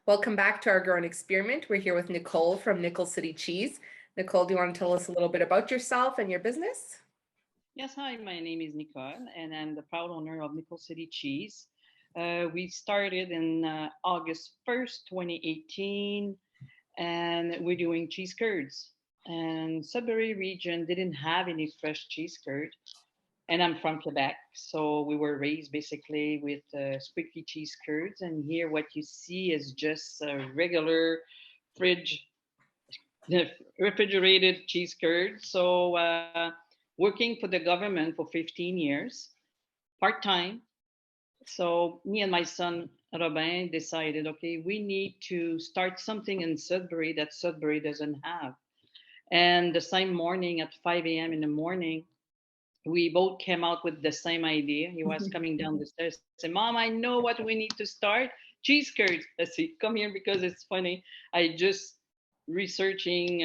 Welcome back to our growing experiment. We're here with Nicole from Nickel City Cheese. Nicole, do you want to tell us a little bit about yourself and your business? Yes, hi, my name is Nicole, and I'm the proud owner of Nickel City Cheese. We started in August 1st, 2018, and we're doing cheese curds. And Sudbury region didn't have any fresh cheese curd, and I'm from Quebec, so we were raised basically with squeaky cheese curds. And here, what you see is just a regular fridge refrigerated cheese curd. So working for the government for 15 years, part time. So me and my son Robin decided, okay, we need to start something in Sudbury that Sudbury doesn't have. And the same morning at 5 a.m. in the morning, we both came out with the same idea. He was coming down the stairs, said, "Mom, I know what we need to start. Cheese curds." I said, "Come here because it's funny. I just researching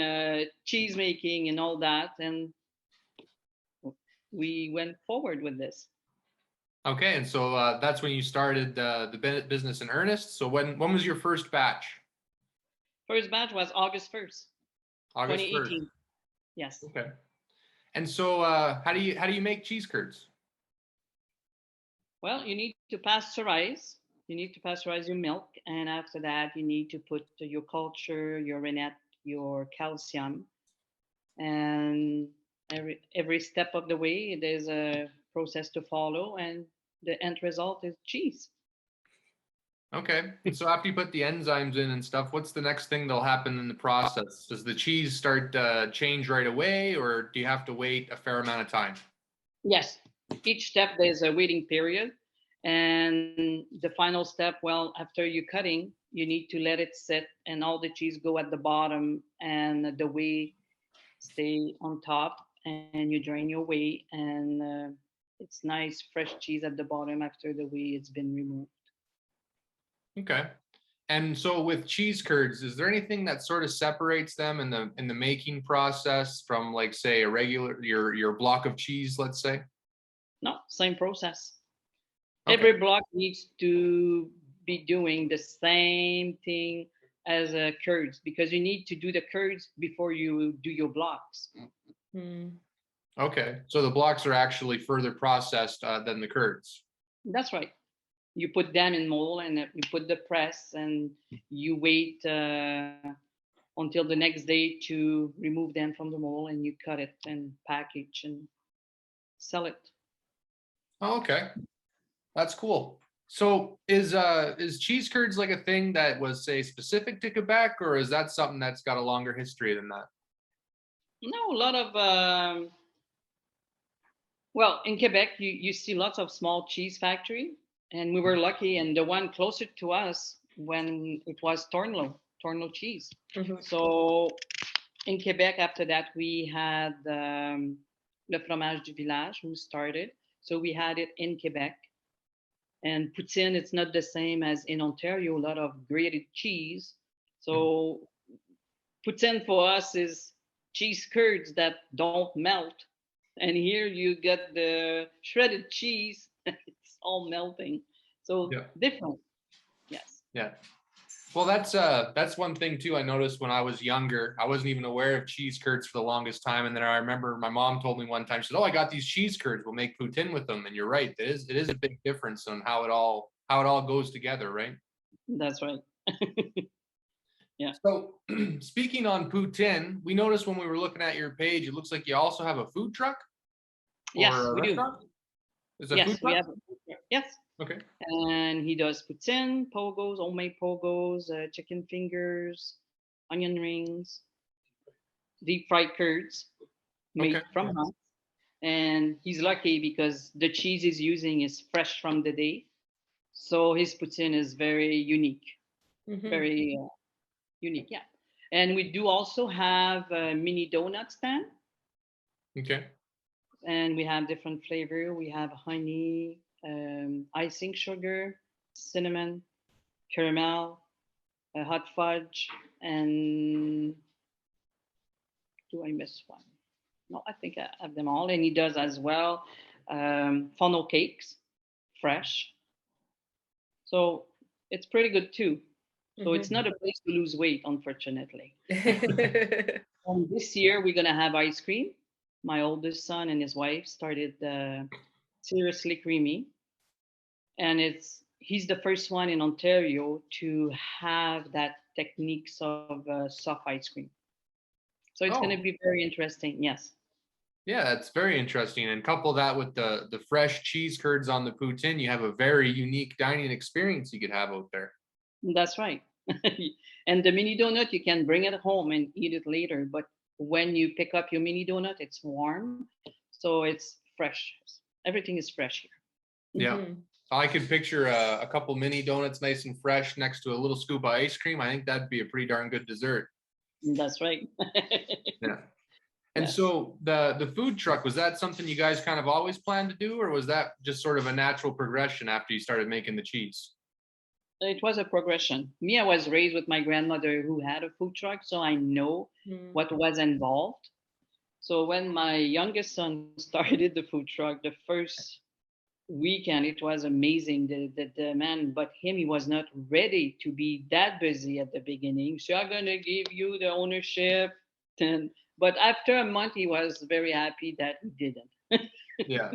cheese making and all that, and we went forward with this." Okay, and so that's when you started the business in earnest. So when was your first batch? First batch was August 1st, August 1st. 2018. Yes. Okay. And so how do you make cheese curds? Well, you need to pasteurize. You need to pasteurize your milk, and after that, you need to put your culture, your rennet, your calcium, and every step of the way, there's a process to follow, and the end result is cheese. Okay. And so after you put the enzymes in and stuff, what's the next thing that'll happen in the process? Does the cheese start change right away, or do you have to wait a fair amount of time? Yes, each step there's a waiting period, and the final step, well, after you cutting, you need to let it sit, and all the cheese go at the bottom, and the whey stay on top, and you drain your whey, and it's nice fresh cheese at the bottom after the whey it's been removed. Okay. And so with cheese curds, is there anything that sort of separates them in the making process from, like, say, a regular your block of cheese, let's say? No, same process. Okay. Every block needs to be doing the same thing as curds, because you need to do the curds before you do your blocks. Hmm. Okay. So the blocks are actually further processed than the curds. That's right. You put them in mold, and you put the press, and you wait until the next day to remove them from the mold, and you cut it and package and sell it. Oh, okay. That's cool. So is cheese curds like a thing that was, say, specific to Quebec, or is that something that's got a longer history than that? No, a lot of well, in Quebec, you see lots of small cheese factory, and we were lucky. And the one closer to us, when it was Tornlo cheese. Mhm. So in Quebec, after that, we had Le Fromage du Village, who started. So we had it in Quebec. And poutine, it's not the same as in Ontario, a lot of grated cheese. Mhm. So poutine for us is cheese curds that don't melt. And here you get the shredded cheese, it's all melting. So Yeah. different, yes. Yeah. Well, that's one thing too. I noticed when I was younger, I wasn't even aware of cheese curds for the longest time, and then I remember my mom told me one time, she said, "Oh, I got these cheese curds. We'll make poutine with them." And you're right, it is a big difference on how it all goes together, right? That's right. Yeah. So, speaking on poutine, we noticed when we were looking at your page, it looks like you also have a food truck or Yes, a we do. restaurant. Is it a food Yes, we truck? have. Yes. Okay. And he does poutine, pogos, homemade pogos, chicken fingers, onion rings, deep fried curds Okay. made from us. And he's lucky because the cheese he's using is fresh from the day. So his poutine is very unique, Mhm. very unique. Yeah. And we do also have a mini donut stand, Okay. and we have different flavor. We have honey, icing sugar, cinnamon, caramel, hot fudge, and do I miss one? No, I think I have them all. And he does as well funnel cakes, fresh. So it's pretty good too. So it's not a place to lose weight, unfortunately. Mhm. This year we're gonna have ice cream. My oldest son and his wife started Seriously Creamy, and he's the first one in Ontario to have that techniques of soft ice cream. So it's gonna Oh, be very interesting. Yes, yeah, that's very interesting. And couple that with the fresh cheese curds on the poutine, you have a very unique dining experience you could have out there. that's right. And the mini donut you can bring it home and eat it later, but when you pick up your mini donut, it's warm, so it's fresh. Everything is fresh here. Yeah. Mhm. I could picture a couple mini donuts nice and fresh next to a little scoop of ice cream. I think that'd be a pretty darn good dessert. That's right. Yeah. And Yes. so the food truck, was that something you guys kind of always planned to do, or was that just sort of a natural progression after you started making the cheese? It was a progression. Me, I was raised with my grandmother who had a food truck, so I know Mm. what was involved. So when my youngest son started the food truck, the first weekend, it was amazing. The man, but him, he was not ready to be that busy at the beginning. So I'm gonna give you the ownership. And but after a month, he was very happy that he didn't. Yeah.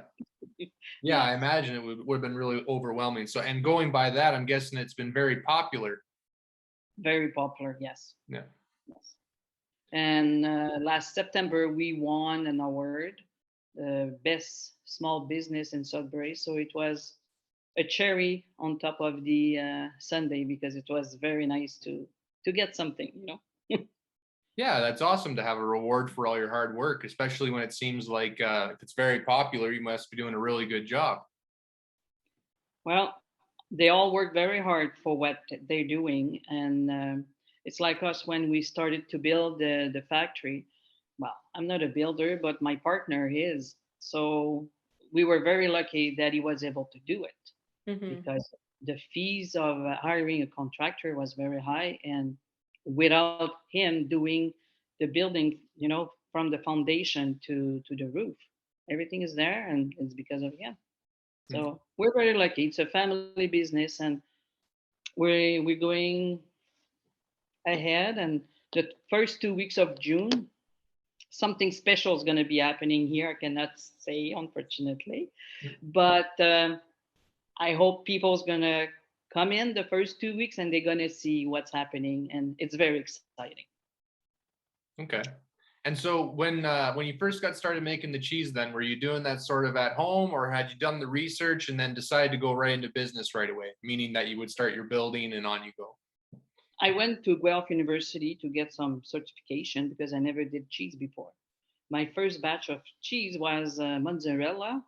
Yeah, I Yes, imagine it would have been really overwhelming. So, and going by that, I'm guessing it's been very popular. very popular. Yes, Yeah. yes. And last September, we won an award, best small business in Sudbury. So it was a cherry on top of the Sunday because it was very nice to get something, you know. Yeah, that's awesome to have a reward for all your hard work, especially when it seems like if it's very popular, you must be doing a really good job. Well, they all work very hard for what they're doing, and it's like us when we started to build the factory. Well, I'm not a builder, but my partner is. So we were very lucky that he was able to do it Mhm. because the fees of hiring a contractor was very high, and without him doing the building, you know, from the foundation to the roof, everything is there, and it's because of him. Mm. So we're very lucky. It's a family business, and we're going ahead. And the first 2 weeks of June, something special is going to be happening here. I cannot say, unfortunately, but I hope people's going to come in the first 2 weeks and they're going to see what's happening, and it's very exciting. Okay. And so when you first got started making the cheese, then were you doing that sort of at home, or had you done the research and then decided to go right into business right away, meaning that you would start your building and on you go? I went to Guelph University to get some certification because I never did cheese before. My first batch of cheese was mozzarella,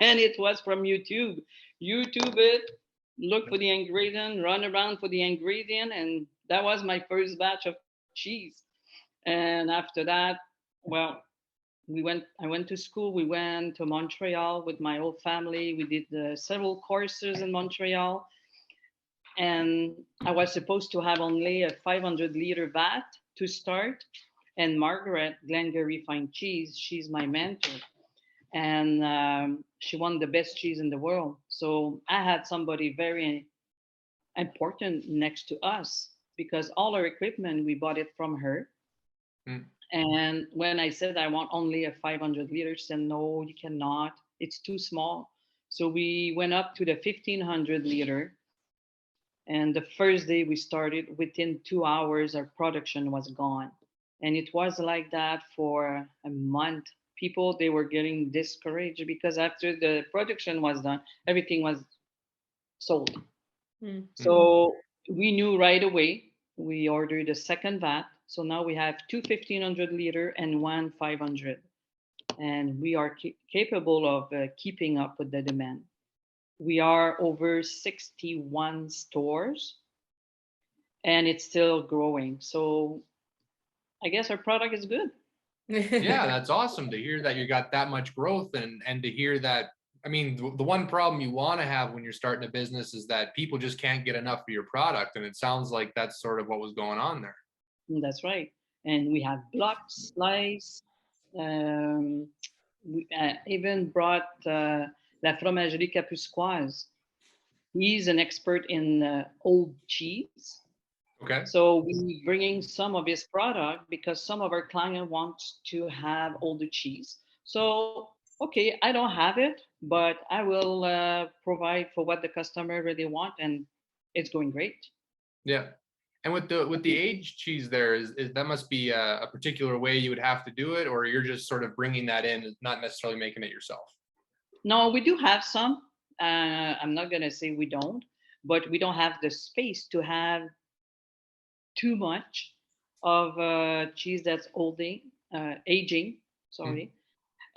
and it was from YouTube. YouTube it, look for the ingredient, run around for the ingredient, and that was my first batch of cheese. And after that, well, I went to school. We went to Montreal with my whole family. We did several courses in Montreal, and I was supposed to have only a 500-liter vat to start. And Margaret Glengarry Fine Cheese, she's my mentor, and she won the best cheese in the world. So I had somebody very important next to us because all our equipment we bought it from her. Mm. And when I said I want only a 500-liter, she said no, you cannot. It's too small. So we went up to the 1500-liter. And the first day we started, within 2 hours, our production was gone. And it was like that for a month. People, they were getting discouraged because after the production was done, everything was sold. Mm. So we knew right away. We ordered a second vat. So now we have two 1500-liter and one 500. And we are capable of keeping up with the demand. We are over 61 stores and it's still growing. So I guess our product is good. Yeah, that's awesome to hear that you got that much growth, and to hear that. I mean, the one problem you want to have when you're starting a business is that people just can't get enough of your product, and it sounds like that's sort of what was going on there. That's right. And we have blocks, slice. Um, we even brought La Fromagerie Capuscoise. He's an expert in old cheese. Okay. So we bringing some of his product because some of our client wants to have all the cheese. So okay, I don't have it, but I will provide for what the customer really want, and it's going great. Yeah. And with the aged cheese there is that must be a particular way you would have to do it, or you're just sort of bringing that in, not necessarily making it yourself. No, we do have some. I'm not gonna say we don't, but we don't have the space to have too much of cheese that's aging. Mhm. Sorry,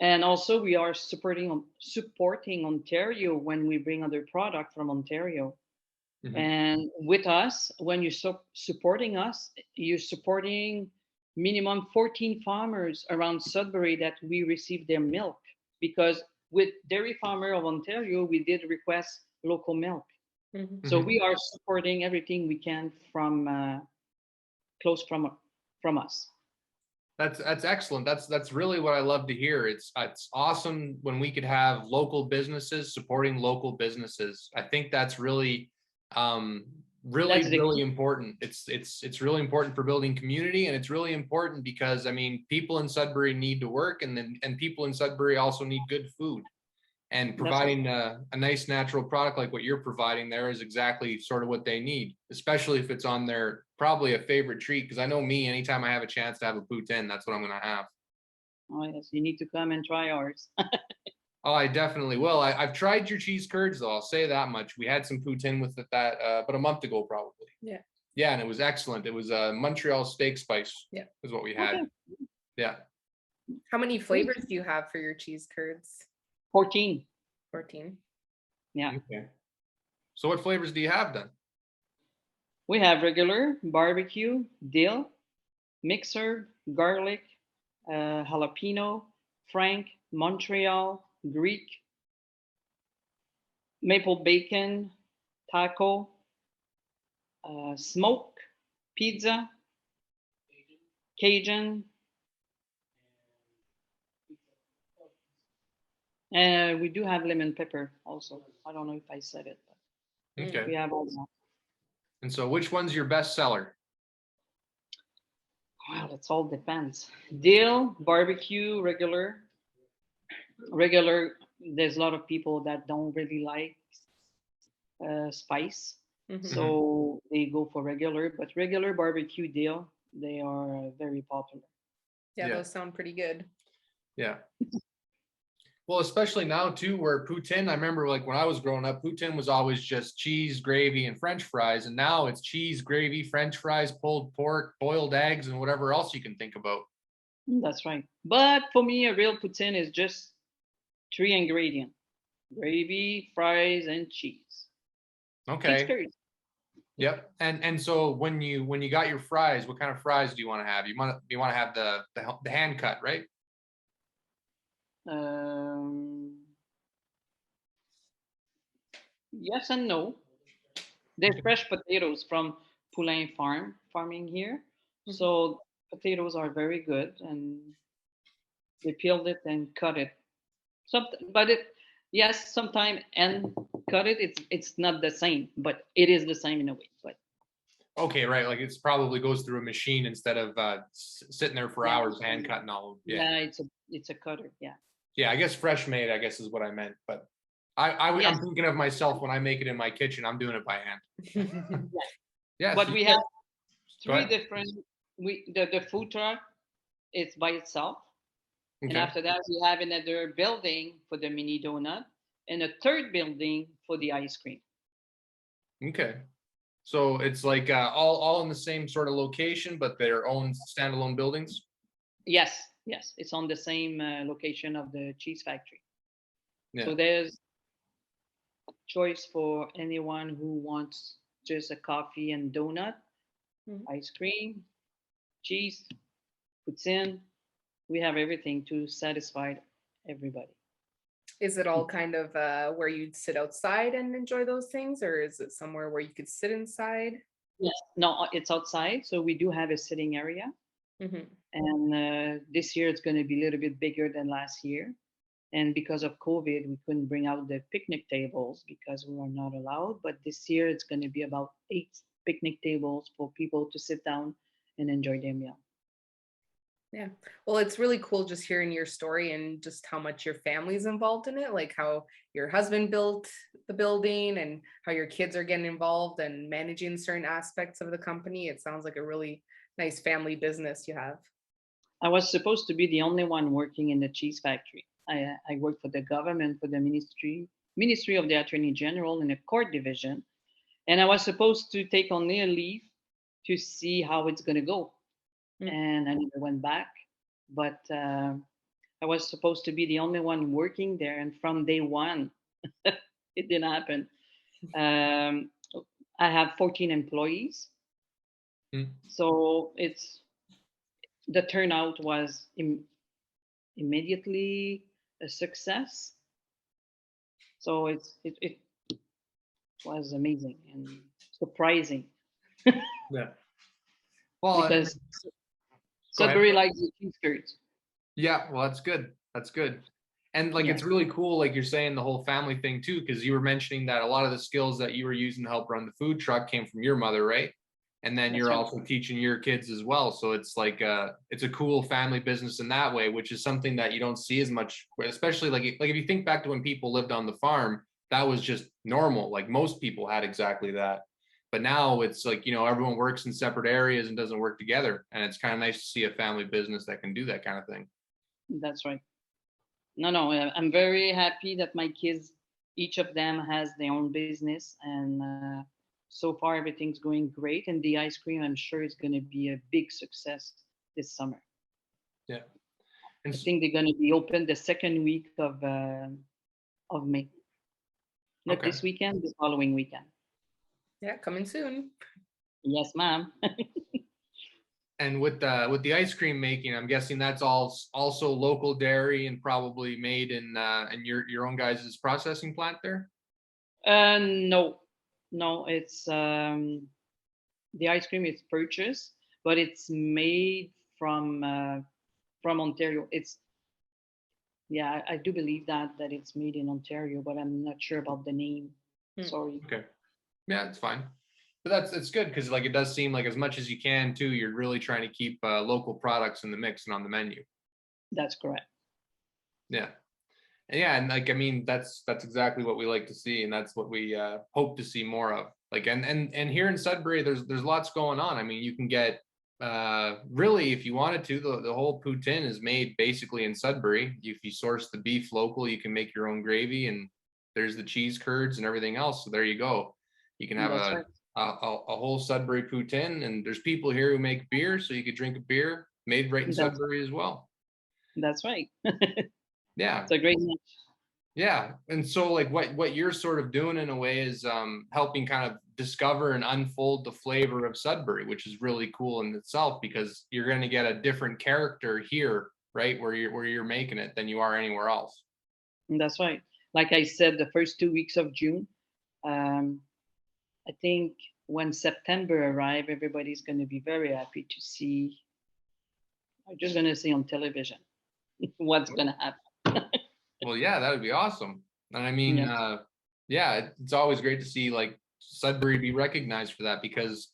and also we are supporting Ontario when we bring other product from Ontario. Mhm. And with us, when you're supporting us, you're supporting minimum 14 farmers around Sudbury that we receive their milk, because with Dairy Farmer of Ontario, we did request local milk. Mhm. So Mhm. we are supporting everything we can from close from us. That's excellent. That's really what I love to hear. It's awesome when we could have local businesses supporting local businesses. I think that's really That's the really key. important. It's really important for building community, and it's really important because I mean people in Sudbury need to work, and people in Sudbury also need good food. And That's right. providing a nice natural product like what you're providing there is exactly sort of what they need, especially if it's on their probably a favorite treat. Because I know me, anytime I have a chance to have a poutine, that's what I'm going to have. Oh yes, you need to come and try ours. Oh, I definitely will. I've tried your cheese curds, though. I'll say that much. We had some poutine with it that, but a month ago, probably. Yeah. Yeah, and it was excellent. It was Montreal steak spice. Yeah. Is what we Okay, had. Yeah. How many great. flavors do you have for your cheese curds? 14. 14. Yeah, Okay. So what flavors do you have then? we have regular, barbecue, dill, mixer, garlic, jalapeno, Frank, Montreal, Greek, maple bacon, taco, smoke, pizza, Cajun, and we do have lemon pepper also. I don't know if I said it, but Mm. we Okay. have all that. And so which one's your best seller? Well, it all depends. Dill, barbecue, regular. There's a lot of people that don't really like spice, Mhm. Mhm. so they go for regular. But regular barbecue dill, they are very popular. Yeah, Yeah. those sound pretty good. Yeah. Well, especially now too, where poutine, I remember like when I was growing up, poutine was always just cheese, gravy, and French fries. And now it's cheese, gravy, French fries, pulled pork, boiled eggs, and whatever else you can think about. That's right. But for me, a real poutine is just three ingredients: gravy, fries, and cheese. Six Okay. curds. Yep. And so when you got your fries, what kind of fries do you want to have? You want to have the hand cut, right? Um, yes and no. There's Okay. fresh potatoes from Poulain farming here. Mhm. So potatoes are very good, and they peeled it and cut it. But it, yes, sometime and cut it. It's not the same, but it is the same in a way. But Okay, right. Like it's probably goes through a machine instead of sitting there for yeah, hours hand cutting all. Yeah. yeah, it's a cutter. Yeah. Yeah, I guess fresh made, I guess is what I meant. But Yes. I'm thinking of myself when I make it in my kitchen. I'm doing it by hand. Yes. Yeah. But So you we get, have go three ahead. different. The food truck is by itself, and Okay. after that we have another building for the mini donut, and a third building for the ice cream. Okay. So it's like all in the same sort of location, but their own standalone buildings. Yes, yes, it's on the same location of the cheese factory. Yeah. So there's choice for anyone who wants just a coffee and donut, Mhm. ice cream, cheese, puts in. We have everything to satisfy everybody. Is it all kind of where you'd sit outside and enjoy those things, or is it somewhere where you could sit inside? Yes, no, it's outside, so we do have a sitting area, Hmm. and this year it's going to be a little bit bigger than last year. And because of COVID, we couldn't bring out the picnic tables because we were not allowed. But this year it's going to be about picnic tables for people to sit down and enjoy their meal. Yeah. Well, it's really cool just hearing your story and just how much your family's involved in it, like how your husband built the building and how your kids are getting involved and managing certain aspects of the company. It sounds like a really nice family business you have. I was supposed to be the only one working in the cheese factory. I worked for the government, for the Ministry of the Attorney General in the court division, and I was supposed to take only a leave to see how it's going to go. Mm. And I never went back. But I was supposed to be the only one working there, and from day one, it didn't happen. Um, I have 14 employees, Mm. so the turnout was immediately a success. So it was amazing and surprising Yeah. Well, because go ahead. Sudbury likes the cheese curds. Yeah, well, that's good. That's good. And like, Yeah. it's really cool, like you're saying, the whole family thing too, because you were mentioning that a lot of the skills that you were using to help run the food truck came from your mother, right? And then That's you're right. also teaching your kids as well. So it's like it's a cool family business in that way, which is something that you don't see as much, especially like if you think back to when people lived on the farm, that was just normal. Like most people had exactly that. But now it's like, everyone works in separate areas and doesn't work together. And it's kind of nice to see a family business that can do that kind of thing. That's right. No, I'm very happy that my kids, each of them has their own business, and so far everything's going great. And the ice cream, I'm sure, is going to be a big success this summer. Yeah. And I think they're going to be open the second week of May. Not Okay. this weekend, the following weekend. Yeah, coming soon. Yes, ma'am. And with the ice cream making, I'm guessing that's all also local dairy and probably made in your own guys' processing plant there. No, it's the ice cream is purchased, but it's made from Ontario. I do believe that it's made in Ontario, but I'm not sure about the name. Hmm. Sorry. Okay. Yeah, it's fine. But it's good because like it does seem like as much as you can too, you're really trying to keep local products in the mix and on the menu. That's correct. Yeah. And yeah, and like I mean that's exactly what we like to see, and that's what we hope to see more of. Like and here in Sudbury, there's lots going on. I mean, you can get really if you wanted to, the whole poutine is made basically in Sudbury. If you source the beef local, you can make your own gravy, and there's the cheese curds and everything else. So there you go. You can have That's right. a whole Sudbury poutine, and there's people here who make beer, so you could drink a beer made right in That's, Sudbury as well. that's right. Yeah. It's a great match. Yeah. And so like what you're sort of doing in a way is helping kind of discover and unfold the flavor of Sudbury, which is really cool in itself because you're going to get a different character here, right? Where you're making it than you are anywhere else. That's right. Like I said, the first 2 weeks of June, I think when September arrives, everybody's going to be very happy to see. I'm just going to see on television what's going to happen. Well, yeah, that would be awesome. And I mean, Yeah. yeah, it's always great to see like Sudbury be recognized for that because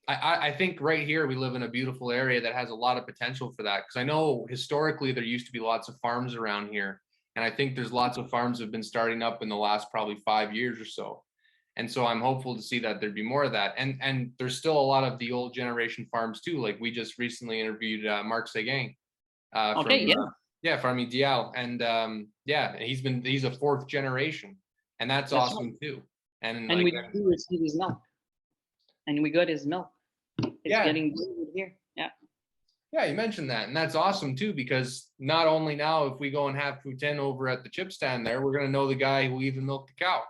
I think right here we live in a beautiful area that has a lot of potential for that. Because I know historically there used to be lots of farms around here, and I think there's lots of farms that have been starting up in the last probably 5 years or so. And so I'm hopeful to see that there'd be more of that. And there's still a lot of the old generation farms too. Like we just recently interviewed Mark Seguin Okay, yeah. from Dial, and yeah, he's a fourth generation, and that's That's awesome too. And And like we do receive his milk. And we got his milk. It's Yeah. getting good here. Yeah. yeah, you mentioned that, and that's awesome too because not only now if we go and have poutine over at the chip stand there, we're gonna know the guy who even milked the cow.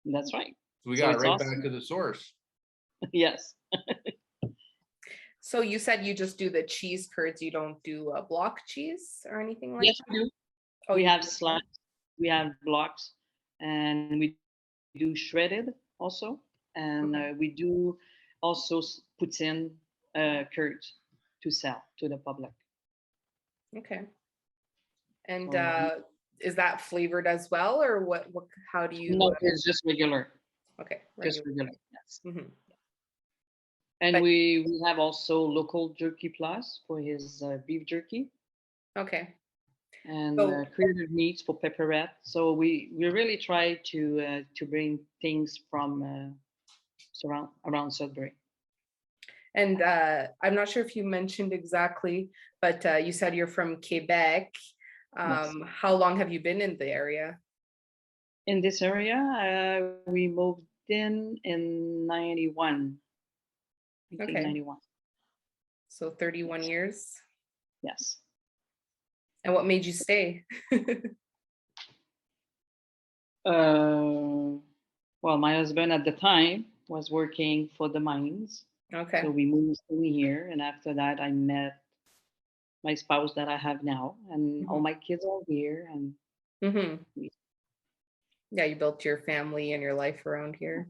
That's right. So we So got it it's right awesome. back to the source. Yes. So you said you just do the cheese curds. You don't do block cheese or anything like Yes, that? we do. Oh, We you have do. slices, we have blocks, and we do shredded also. And Okay. we do also put in curds to sell to the public. Okay. And So, is that flavored as well, or how do you? no, it's just regular. Okay. Just Regular. regular. Yes. Mhm. And But- we have also local jerky plus for his beef jerky, Okay. and So- creative meats for pepperette. So we really try to bring things from around Sudbury. And I'm not sure if you mentioned exactly, but you said you're from Quebec. Yes. How long have you been in the area? In this area, we moved in 91. Okay. 1991. So 31 years. Yes. And what made you stay? Well, my husband at the time was working for the mines. Okay. So we moved in here, and after that, I met my spouse that I have now, and all Mhm. my kids are here. And Hmm. Yeah, you built your family and your life around here.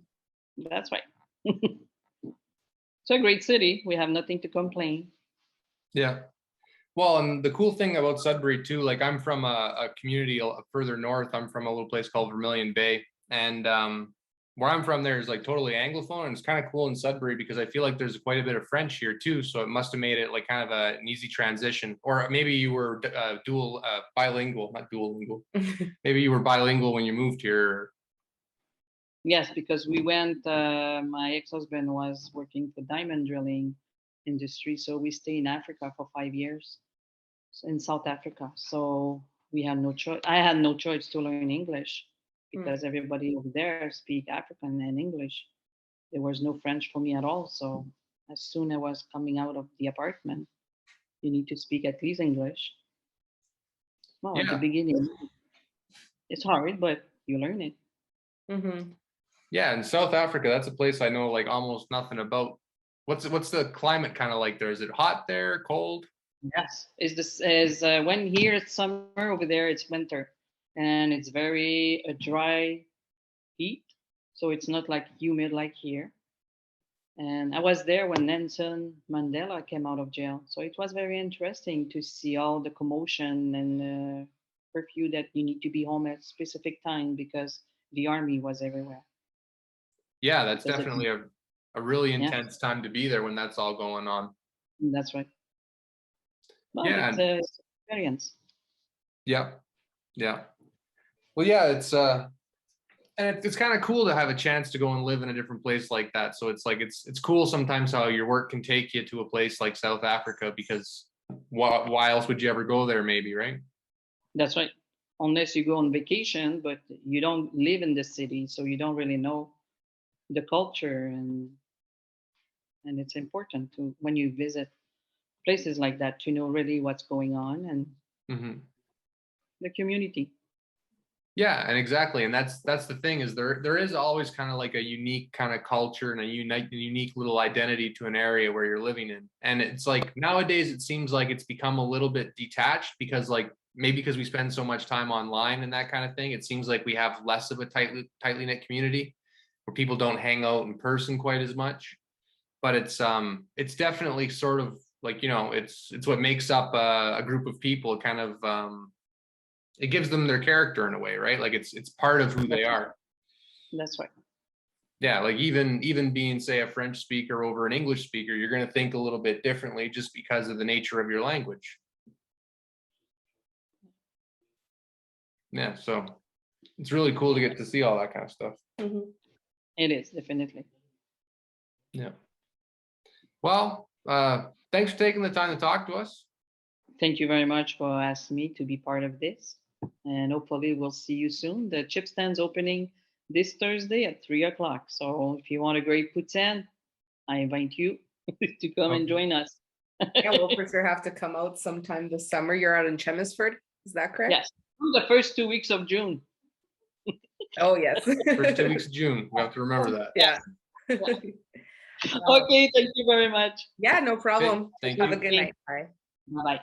that's right. It's a great city. We have nothing to complain. Yeah. Well, and the cool thing about Sudbury too, like I'm from a community further north. I'm from a little place called Vermilion Bay, and where I'm from there is like totally Anglophone, and it's kind of cool in Sudbury because I feel like there's quite a bit of French here too. So it must have made it like kind of an easy transition, or maybe you were bilingual, not duolingual. Maybe you were bilingual when you moved here. Yes, because we went. My ex-husband was working for diamond drilling industry, so we stayed in Africa for 5 years, in South Africa. So we had no choice. I had no choice to learn English because everybody over there speak African and English. There was no French for me at all. So as soon as I was coming out of the apartment, you need to speak at least English. Well, at the Yeah. beginning, it's hard, but you learn it. Hmm. Yeah, in South Africa, that's a place I know like almost nothing about. What's the climate kind of like there? Is it hot there, cold? Yes, is this is when here it's summer, over there it's winter, and it's very dry heat, so it's not like humid like here. And I was there when Nelson Mandela came out of jail, so it was very interesting to see all the commotion and curfew that you need to be home at specific time because the army was everywhere. Yeah, that's Does it- definitely a really Yeah. intense time to be there when that's all going on. That's right. Well, Yeah. it's an experience. Yeah. Yeah. Well, yeah, and it's kind of cool to have a chance to go and live in a different place like that. So it's like it's cool sometimes how your work can take you to a place like South Africa because why else would you ever go there maybe, right? That's right. Unless you go on vacation, but you don't live in the city, so you don't really know the culture, and it's important to when you visit places like that to know really what's going on and Hmm. the community. Yeah, and exactly. And that's the thing is there is always kind of like a unique kind of culture and a unique little identity to an area where you're living in. And it's like nowadays it seems like it's become a little bit detached because like maybe because we spend so much time online and that kind of thing, it seems like we have less of a tightly knit community where people don't hang out in person quite as much. But it's definitely sort of like, you know, it's what makes up a group of people kind of it gives them their character in a way, right? Like it's part of who they are. That's right. Yeah, like even being say a French speaker over an English speaker, you're going to think a little bit differently just because of the nature of your language. Yeah, so it's really cool to get to see all that kind of stuff. Hmm. It is definitely. Yeah. Well, thanks for taking the time to talk to us. Thank you very much for asking me to be part of this, and hopefully we'll see you soon. The chip stand's opening this Thursday at 3:00. So if you want a great poutine, I invite you to come and Okay. join us. Yeah, we'll for sure have to come out sometime this summer. You're out in Chelmsford, is that correct? Yes, the first 2 weeks of June. Oh, yes. First 2 weeks of June. We have to remember that. Yeah. Okay, thank you very much. Yeah, no problem. Thank Have you. a good night. Bye. Bye bye.